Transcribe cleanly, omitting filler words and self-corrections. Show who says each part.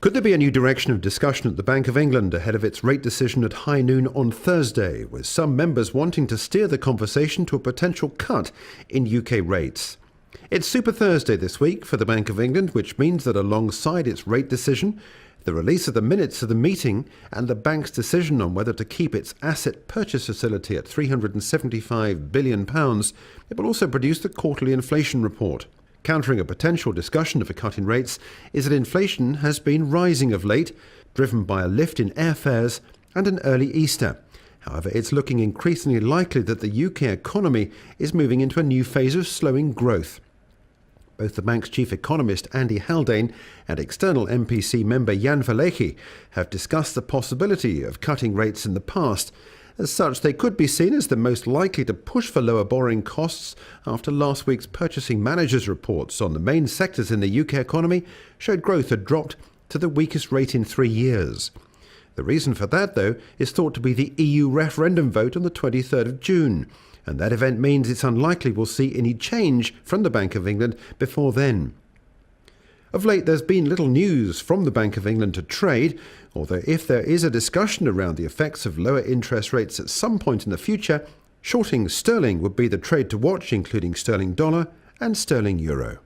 Speaker 1: Could there be a new direction of discussion at the Bank of England ahead of its rate decision at high noon on Thursday, with some members wanting to steer the conversation to a potential cut in UK rates? It's Super Thursday this week for the Bank of England, which means that alongside its rate decision, the release of the minutes of the meeting and the bank's decision on whether to keep its asset purchase facility at £375 billion, it will also produce the quarterly inflation report. Countering a potential discussion of a cut in rates is that inflation has been rising of late, driven by a lift in airfares and an early Easter. However, it's looking increasingly likely that the UK economy is moving into a new phase of slowing growth. Both the bank's chief economist Andy Haldane and external MPC member Jan Verlege have discussed the possibility of cutting rates in the past. As such, they could be seen as the most likely to push for lower borrowing costs after last week's purchasing managers' reports on the main sectors in the UK economy showed growth had dropped to the weakest rate in 3 years. The reason for that, though, is thought to be the EU referendum vote on the 23rd of June, and that event means it's unlikely we'll see any change from the Bank of England before then. Of late, there's been little news from the Bank of England to trade, although if there is a discussion around the effects of lower interest rates at some point in the future, shorting sterling would be the trade to watch, including sterling dollar and sterling euro.